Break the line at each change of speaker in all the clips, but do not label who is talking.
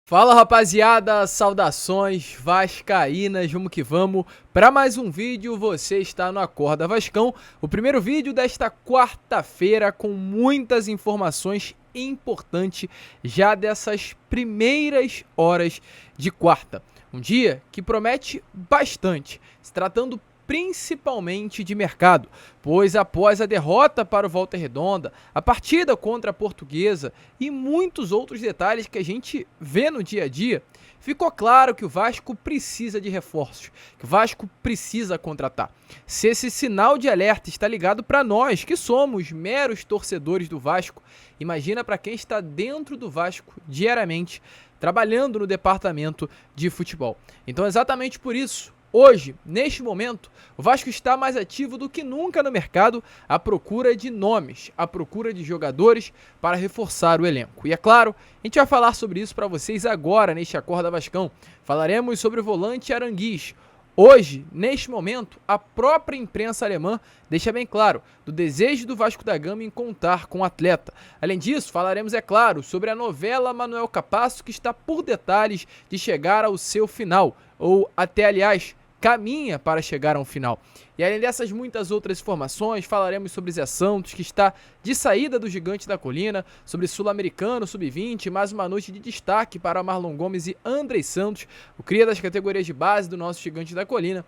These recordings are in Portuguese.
Fala rapaziada, saudações vascaínas, vamos que vamos para mais um vídeo. Você está no Acorda Vascão, o primeiro vídeo desta quarta-feira com muitas informações importantes já dessas primeiras horas de quarta. Um dia que promete bastante, se tratando principalmente de mercado, pois após a derrota para o Volta Redonda, a partida contra a Portuguesa e muitos outros detalhes que a gente vê no dia a dia, ficou claro que o Vasco precisa de reforços, que o Vasco precisa contratar. Se esse sinal de alerta está ligado para nós, que somos meros torcedores do Vasco, imagina para quem está dentro do Vasco diariamente, trabalhando no departamento de futebol. Então, exatamente por isso, hoje, neste momento, o Vasco está mais ativo do que nunca no mercado à procura de nomes, à procura de jogadores para reforçar o elenco. E é claro, a gente vai falar sobre isso para vocês agora neste Acorda Vascão. Falaremos sobre o volante Aranguiz. Hoje, neste momento, a própria imprensa alemã deixa bem claro do desejo do Vasco da Gama em contar com o atleta. Além disso, falaremos, é claro, sobre a novela Manuel Capasso, que está por detalhes de chegar ao seu final, ou até, aliás, caminha para chegar a um final. E além dessas muitas outras informações, falaremos sobre Zé Santos, que está de saída do Gigante da Colina, sobre Sul-Americano, Sub-20, mais uma noite de destaque para Marlon Gomes e Andrei Santos, o cria das categorias de base do nosso Gigante da Colina,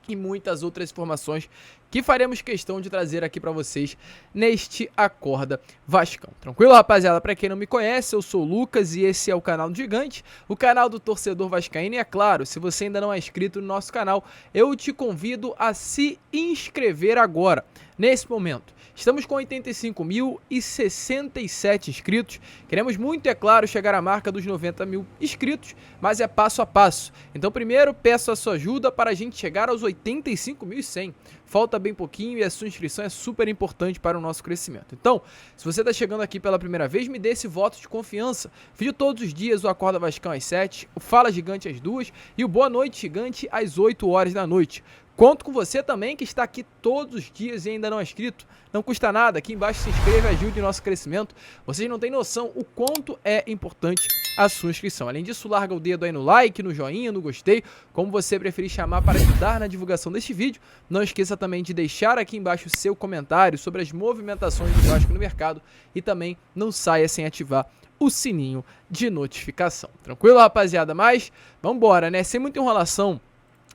e muitas outras informações que faremos questão de trazer aqui para vocês neste Acorda Vascão. Tranquilo, rapaziada? Para quem não me conhece, eu sou o Lucas e esse é o canal do Gigante, o canal do torcedor vascaíno. E é claro, se você ainda não é inscrito no nosso canal, eu te convido a se inscrever agora, nesse momento. Estamos com 85.067 inscritos, queremos muito, é claro, chegar à marca dos 90 mil inscritos, mas é passo a passo. Então primeiro peço a sua ajuda para a gente chegar aos 85.100. Falta bem pouquinho e a sua inscrição é super importante para o nosso crescimento. Então, se você está chegando aqui pela primeira vez, me dê esse voto de confiança. Vídeo todos os dias, o Acorda Vascão às 7, o Fala Gigante às 2 e o Boa Noite Gigante às 8 horas da noite. Conto com você também que está aqui todos os dias e ainda não é inscrito. Não custa nada, aqui embaixo se inscreva e ajude o nosso crescimento. Vocês não têm noção o quanto é importante a sua inscrição. Além disso, larga o dedo aí no like, no joinha, no gostei, como você preferir chamar, para ajudar na divulgação deste vídeo. Não esqueça também de deixar aqui embaixo o seu comentário sobre as movimentações do Vasco no mercado e também não saia sem ativar o sininho de notificação. Tranquilo, rapaziada? Mas vambora, né? Sem muita enrolação,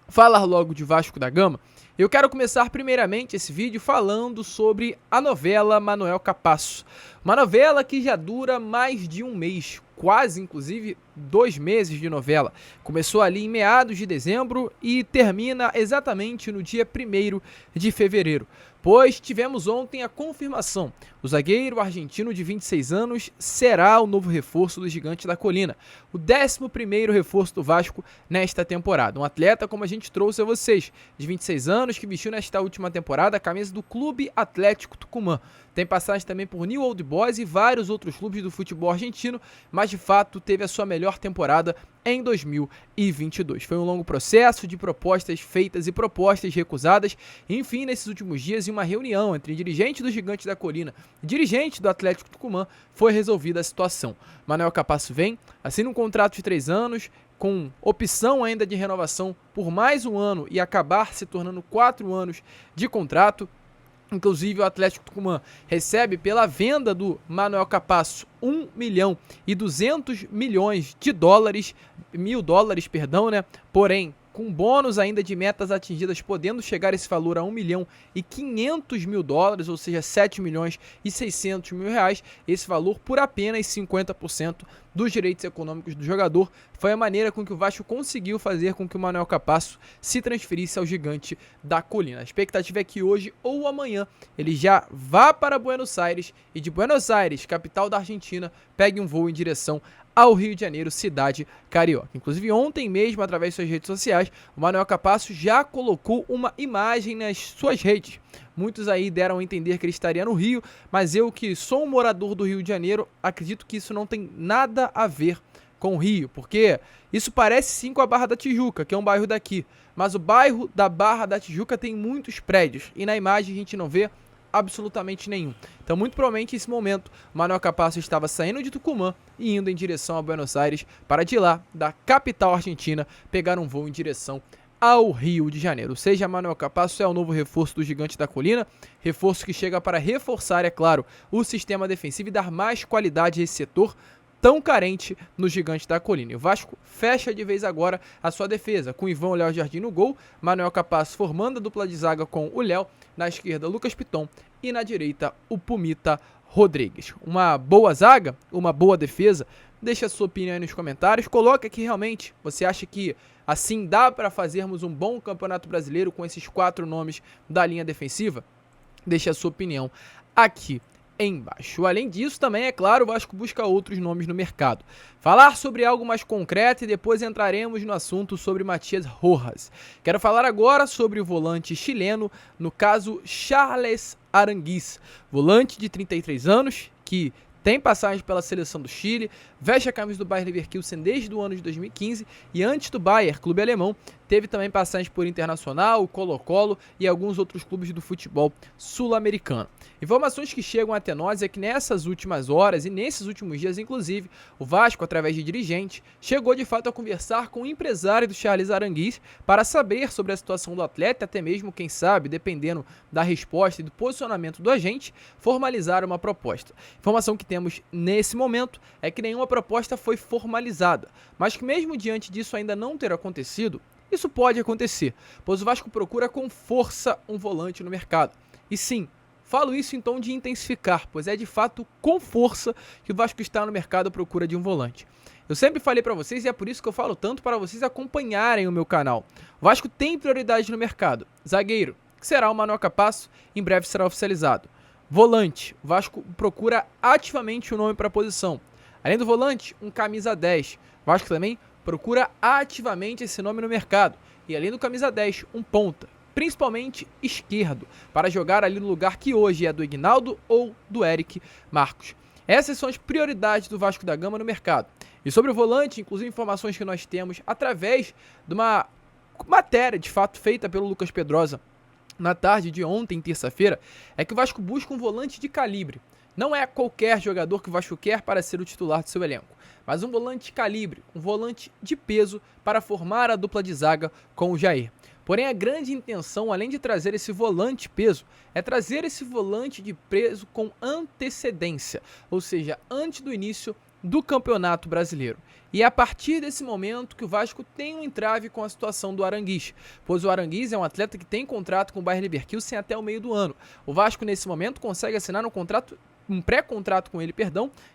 falar logo de Vasco da Gama. Eu quero começar primeiramente esse vídeo falando sobre a novela Manuel Capasso. Uma novela que já dura mais de um mês, quase inclusive 2 meses de novela. Começou ali em meados de dezembro e termina exatamente no dia 1º de fevereiro. Pois tivemos ontem a confirmação. O zagueiro argentino de 26 anos será o novo reforço do Gigante da Colina. O 11º reforço do Vasco nesta temporada. Um atleta, como a gente trouxe a vocês, de 26 anos, que vestiu nesta última temporada a camisa do Clube Atlético Tucumã. Tem passagem também por New Old Boys e vários outros clubes do futebol argentino, mas de fato teve a sua melhor temporada em 2022. Foi um longo processo de propostas feitas e propostas recusadas. Enfim, nesses últimos dias, em uma reunião entre dirigente do Gigante da Colina e dirigente do Atlético Tucumã, foi resolvida a situação. Manuel Capasso vem, assina um contrato de 3 anos, com opção ainda de renovação por mais um ano e acabar se tornando 4 anos de contrato. Inclusive, o Atlético Tucumã recebe pela venda do Manuel Capasso 1.200.000 dólares, né? Porém, com bônus ainda de metas atingidas, podendo chegar esse valor a 1.500.000 dólares, ou seja, 7.600.000 reais. Esse valor por apenas 50% dos direitos econômicos do jogador. Foi a maneira com que o Vasco conseguiu fazer com que o Manuel Capasso se transferisse ao Gigante da Colina. A expectativa é que hoje ou amanhã ele já vá para Buenos Aires e de Buenos Aires, capital da Argentina, pegue um voo em direção ao Rio de Janeiro, cidade carioca. Inclusive ontem mesmo, através de suas redes sociais, o Manuel Capasso já colocou uma imagem nas suas redes. Muitos aí deram a entender que ele estaria no Rio, mas eu, que sou um morador do Rio de Janeiro, acredito que isso não tem nada a ver com o Rio, porque isso parece sim com a Barra da Tijuca, que é um bairro daqui, mas o bairro da Barra da Tijuca tem muitos prédios e na imagem a gente não vê absolutamente nenhum. Então, muito provavelmente, nesse momento, o Manuel Capasso estava saindo de Tucumã e indo em direção a Buenos Aires para de lá, da capital argentina, pegar um voo em direção ao Rio de Janeiro. Ou seja, Manuel Capasso é o novo reforço do Gigante da Colina, reforço que chega para reforçar, é claro, o sistema defensivo e dar mais qualidade a esse setor tão carente no Gigante da Colina. E o Vasco fecha de vez agora a sua defesa, com Ivan Léo Jardim no gol, Manuel Capasso formando a dupla de zaga com o Léo, na esquerda Lucas Piton e na direita o Pumita Rodrigues. Uma boa zaga, uma boa defesa? Deixa a sua opinião aí nos comentários, coloca aqui realmente, você acha que assim dá para fazermos um bom Campeonato Brasileiro com esses 4 nomes da linha defensiva? Deixa a sua opinião aqui embaixo. Além disso, também, é claro, o Vasco busca outros nomes no mercado. Falar sobre algo mais concreto e depois entraremos no assunto sobre Matias Rojas. Quero falar agora sobre o volante chileno, no caso Charles Aranguiz, volante de 33 anos, que tem passagem pela seleção do Chile, veste a camisa do Bayer Leverkusen desde o ano de 2015 e antes do Bayer, clube alemão, teve também passagem por Internacional, Colo-Colo e alguns outros clubes do futebol sul-americano. Informações que chegam até nós é que nessas últimas horas e nesses últimos dias, inclusive, o Vasco, através de dirigente, chegou de fato a conversar com o empresário do Charles Aranguiz para saber sobre a situação do atleta, até mesmo, quem sabe, dependendo da resposta e do posicionamento do agente, formalizar uma proposta. Informação que temos nesse momento é que nenhuma proposta foi formalizada, mas que mesmo diante disso ainda não ter acontecido, isso pode acontecer, pois o Vasco procura com força um volante no mercado. E sim, falo isso em tom de intensificar, pois é de fato com força que o Vasco está no mercado à procura de um volante. Eu sempre falei para vocês e é por isso que eu falo tanto para vocês acompanharem o meu canal. O Vasco tem prioridade no mercado. Zagueiro, que será o Manuel Capasso, em breve será oficializado. Volante, o Vasco procura ativamente o nome para a posição. Além do volante, um camisa 10. O Vasco também procura ativamente esse nome no mercado. E além do camisa 10, um ponta, principalmente esquerdo, para jogar ali no lugar que hoje é do Ignaldo ou do Eric Marcos. Essas são as prioridades do Vasco da Gama no mercado. E sobre o volante, inclusive informações que nós temos através de uma matéria, de fato, feita pelo Lucas Pedrosa na tarde de ontem, terça-feira, é que o Vasco busca um volante de calibre. Não é qualquer jogador que o Vasco quer para ser o titular do seu elenco, mas um volante de calibre, um volante de peso para formar a dupla de zaga com o Jair. Porém, a grande intenção, além de trazer esse volante peso, é trazer esse volante de peso com antecedência, ou seja, antes do início do Campeonato Brasileiro. E é a partir desse momento que o Vasco tem um entrave com a situação do Aranguiz, pois o Aranguiz é um atleta que tem contrato com o Bayer Leverkusen até o meio do ano. O Vasco, nesse momento, consegue assinar um pré-contrato com ele,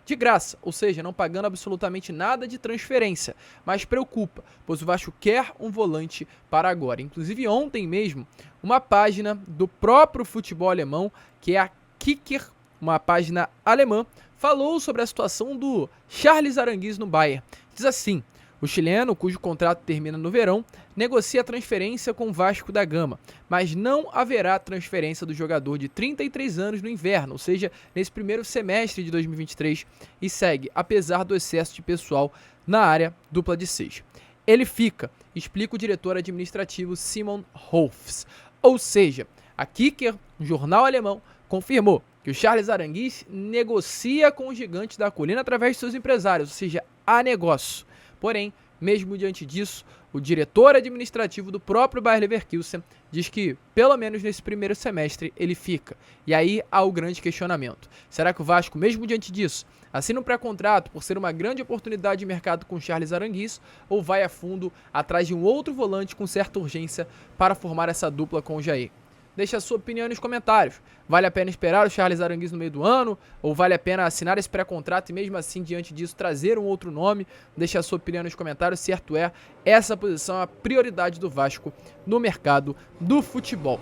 de graça, ou seja, não pagando absolutamente nada de transferência, mas preocupa, pois o Vasco quer um volante para agora. Inclusive ontem mesmo, uma página do próprio futebol alemão, que é a Kicker, uma página alemã, falou sobre a situação do Charles Aranguiz no Bayern. Diz assim: o chileno, cujo contrato termina no verão, negocia a transferência com o Vasco da Gama, mas não haverá transferência do jogador de 33 anos no inverno, ou seja, nesse primeiro semestre de 2023, e segue, apesar do excesso de pessoal na área dupla de 6. Ele fica, explica o diretor administrativo Simon Holfs. Ou seja, a Kicker, um jornal alemão, confirmou que o Charles Aranguiz negocia com os Gigantes da Colina através de seus empresários, ou seja, há negócio. Porém, mesmo diante disso, o diretor administrativo do próprio Bayer Leverkusen diz que, pelo menos nesse primeiro semestre, ele fica. E aí há o grande questionamento. Será que o Vasco, mesmo diante disso, assina um pré-contrato por ser uma grande oportunidade de mercado com Charles Aranguiz, ou vai a fundo atrás de um outro volante com certa urgência para formar essa dupla com o Jair? Deixe a sua opinião nos comentários. Vale a pena esperar o Charles Aranguiz no meio do ano? Ou vale a pena assinar esse pré-contrato e mesmo assim, diante disso, trazer um outro nome? Deixe a sua opinião nos comentários. Certo é, essa posição é a prioridade do Vasco no mercado do futebol.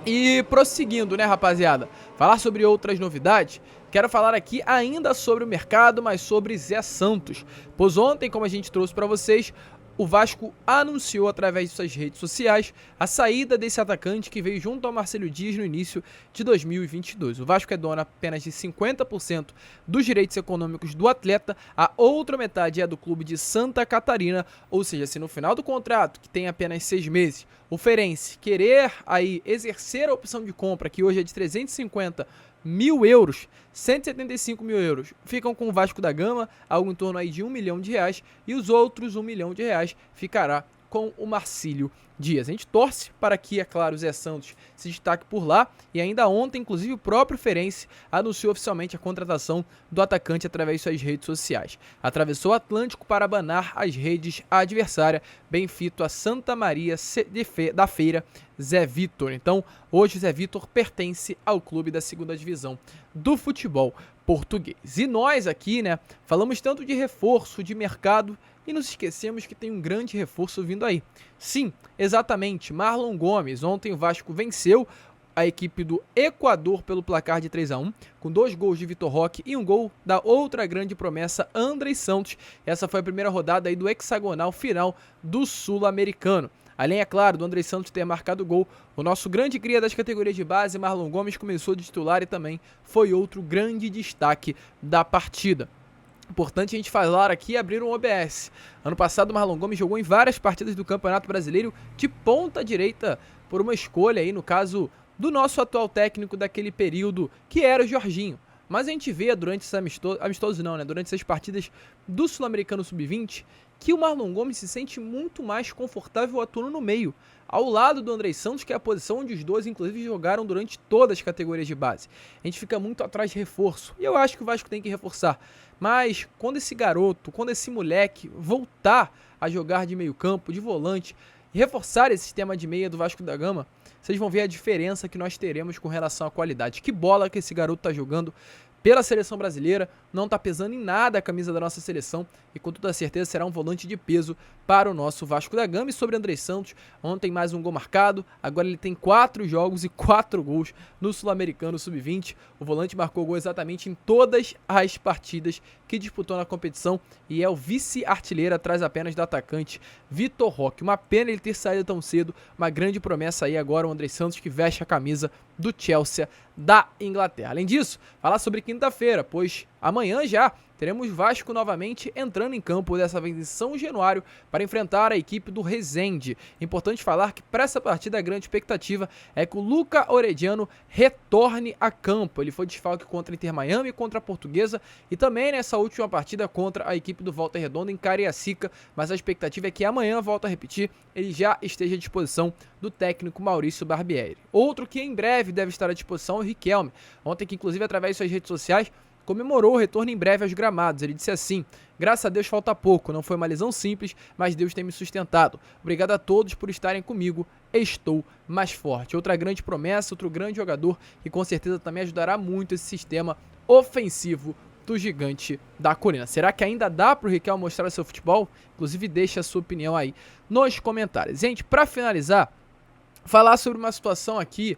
E prosseguindo, né, rapaziada? Falar sobre outras novidades. Quero falar aqui ainda sobre o mercado, mas sobre Zé Santos. Pois ontem, como a gente trouxe para vocês, o Vasco anunciou através de suas redes sociais a saída desse atacante que veio junto ao Marcelo Dias no início de 2022. O Vasco é dono apenas de 50% dos direitos econômicos do atleta, a outra metade é do clube de Santa Catarina, ou seja, se no final do contrato, que tem apenas 6 meses, o Feirense querer aí exercer a opção de compra, que hoje é de 350 mil euros, 175 mil euros ficam com o Vasco da Gama, algo em torno aí de R$1 milhão, e os outros R$1 milhão ficará com o Marcílio Dias. A gente torce para que, é claro, o Zé Santos se destaque por lá, e ainda ontem, inclusive, o próprio Feirense anunciou oficialmente a contratação do atacante através de suas redes sociais. Atravessou o Atlântico para abanar as redes adversária, bem feito a Santa Maria da Feira, Zé Vitor. Então, hoje o Zé Vitor pertence ao clube da 2ª divisão do futebol português. E nós aqui, né, falamos tanto de reforço, de mercado, e nos esquecemos que tem um grande reforço vindo aí. Sim, exatamente, Marlon Gomes. Ontem o Vasco venceu a equipe do Equador pelo placar de 3-1, com 2 gols de Vitor Roque e um gol da outra grande promessa, Andrei Santos. Essa foi a primeira rodada aí do hexagonal final do Sul-Americano. Além, é claro, do Andrei Santos ter marcado gol, o nosso grande cria das categorias de base, Marlon Gomes, começou de titular e também foi outro grande destaque da partida. Importante a gente falar aqui e abrir um OBS. Ano passado o Marlon Gomes jogou em várias partidas do Campeonato Brasileiro de ponta direita por uma escolha aí, no caso do nosso atual técnico daquele período, que era o Jorginho. Mas a gente vê durante esses durante essas partidas do Sul-Americano Sub-20, que o Marlon Gomes se sente muito mais confortável atuando no meio, ao lado do Andrei Santos, que é a posição onde os dois, inclusive, jogaram durante todas as categorias de base. A gente fica muito atrás de reforço, e eu acho que o Vasco tem que reforçar. Mas quando esse garoto, quando esse moleque voltar a jogar de meio campo, de volante, e reforçar esse sistema de meia do Vasco da Gama, vocês vão ver a diferença que nós teremos com relação à qualidade. Que bola que esse garoto tá jogando pela seleção brasileira, não tá pesando em nada a camisa da nossa seleção e com toda certeza será um volante de peso para o nosso Vasco da Gama. E sobre Andrei Santos, ontem mais um gol marcado, agora ele tem 4 jogos e 4 gols no Sul-Americano Sub-20. O volante marcou gol exatamente em todas as partidas que disputou na competição e é o vice-artilheiro atrás apenas do atacante Vitor Roque. Uma pena ele ter saído tão cedo, uma grande promessa aí agora o Andrei Santos, que veste a camisa do Chelsea da Inglaterra. Além disso, falar sobre quinta-feira, pois amanhã já teremos Vasco novamente entrando em campo, dessa vez em São Januário, para enfrentar a equipe do Resende. Importante falar que para essa partida a grande expectativa é que o Luca Orediano retorne a campo. Ele foi desfalque contra a Inter Miami, contra a Portuguesa e também nessa última partida contra a equipe do Volta Redonda em Cariacica, mas a expectativa é que amanhã, volto a repetir, ele já esteja à disposição do técnico Maurício Barbieri. Outro que em breve deve estar à disposição é o Riquelme. Ontem, que inclusive através de suas redes sociais, comemorou o retorno em breve aos gramados. Ele disse assim: graças a Deus falta pouco, não foi uma lesão simples, mas Deus tem me sustentado. Obrigado a todos por estarem comigo, estou mais forte. Outra grande promessa, outro grande jogador que com certeza também ajudará muito esse sistema ofensivo do Gigante da Colina. Será que ainda dá para o Riquelme mostrar seu futebol? Inclusive deixa a sua opinião aí nos comentários. Gente, para finalizar, falar sobre uma situação aqui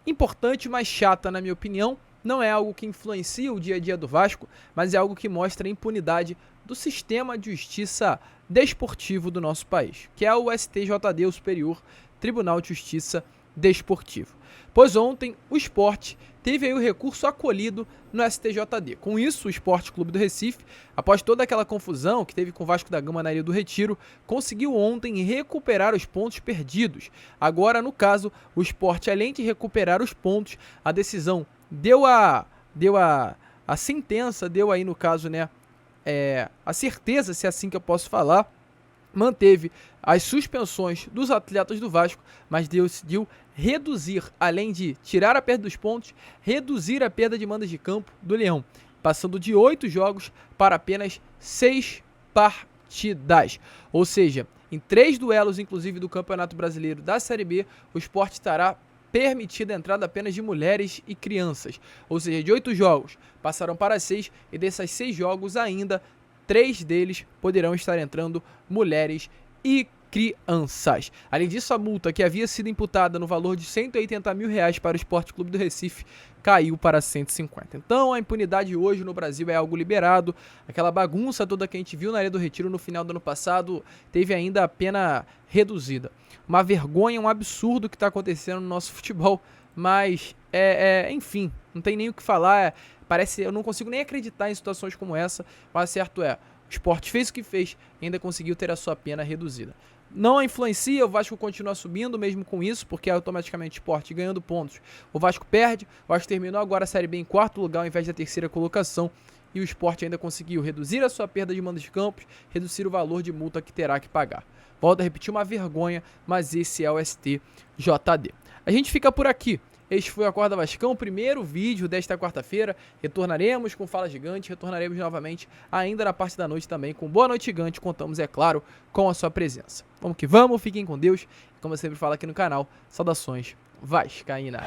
importante, mas chata na minha opinião. Não é algo que influencia o dia a dia do Vasco, mas é algo que mostra a impunidade do sistema de justiça desportivo do nosso país, que é o STJD, o Superior Tribunal de Justiça Desportivo. Pois ontem o Sport teve aí o recurso acolhido no STJD. Com isso, o Sport Clube do Recife, após toda aquela confusão que teve com o Vasco da Gama na Ilha do Retiro, conseguiu ontem recuperar os pontos perdidos. Agora, no caso, o Sport, além de recuperar os pontos, a decisão deu a sentença, deu aí no caso, né, a certeza, se é assim que eu posso falar, manteve as suspensões dos atletas do Vasco, mas decidiu reduzir, além de tirar a perda dos pontos, reduzir a perda de mandas de campo do Leão, passando de 8 jogos para apenas 6 partidas. Ou seja, em 3 duelos, inclusive do Campeonato Brasileiro da Série B, o Sport estará permitida a entrada apenas de mulheres e crianças. Ou seja, de 8 jogos passaram para 6 e dessas 6 jogos ainda 3 deles poderão estar entrando mulheres e crianças. Além disso, a multa que havia sido imputada no valor de R$180 mil para o Sport Clube do Recife caiu para 150. Então a impunidade hoje no Brasil é algo liberado. Aquela bagunça toda que a gente viu na Ilha do Retiro no final do ano passado teve ainda a pena reduzida. Uma vergonha, um absurdo que está acontecendo no nosso futebol, mas enfim, não tem nem o que falar. Parece, eu não consigo nem acreditar em situações como essa, mas certo é, o Sport fez o que fez e ainda conseguiu ter a sua pena reduzida. Não influencia, o Vasco continua subindo mesmo com isso, porque automaticamente o Sport ganhando pontos. O Vasco perde, o Vasco terminou agora a Série B em 4º lugar ao invés da 3ª colocação. E o Sport ainda conseguiu reduzir a sua perda de mando de campos, reduzir o valor de multa que terá que pagar. Volto a repetir, uma vergonha, mas esse é o STJD. A gente fica por aqui. Este foi o Acorda Vascão, o primeiro vídeo desta quarta-feira. Retornaremos com Fala Gigante, retornaremos novamente ainda na parte da noite também com Boa Noite Gigante. Contamos, é claro, com a sua presença. Vamos que vamos, fiquem com Deus. Como eu sempre falo aqui no canal, saudações vascaína.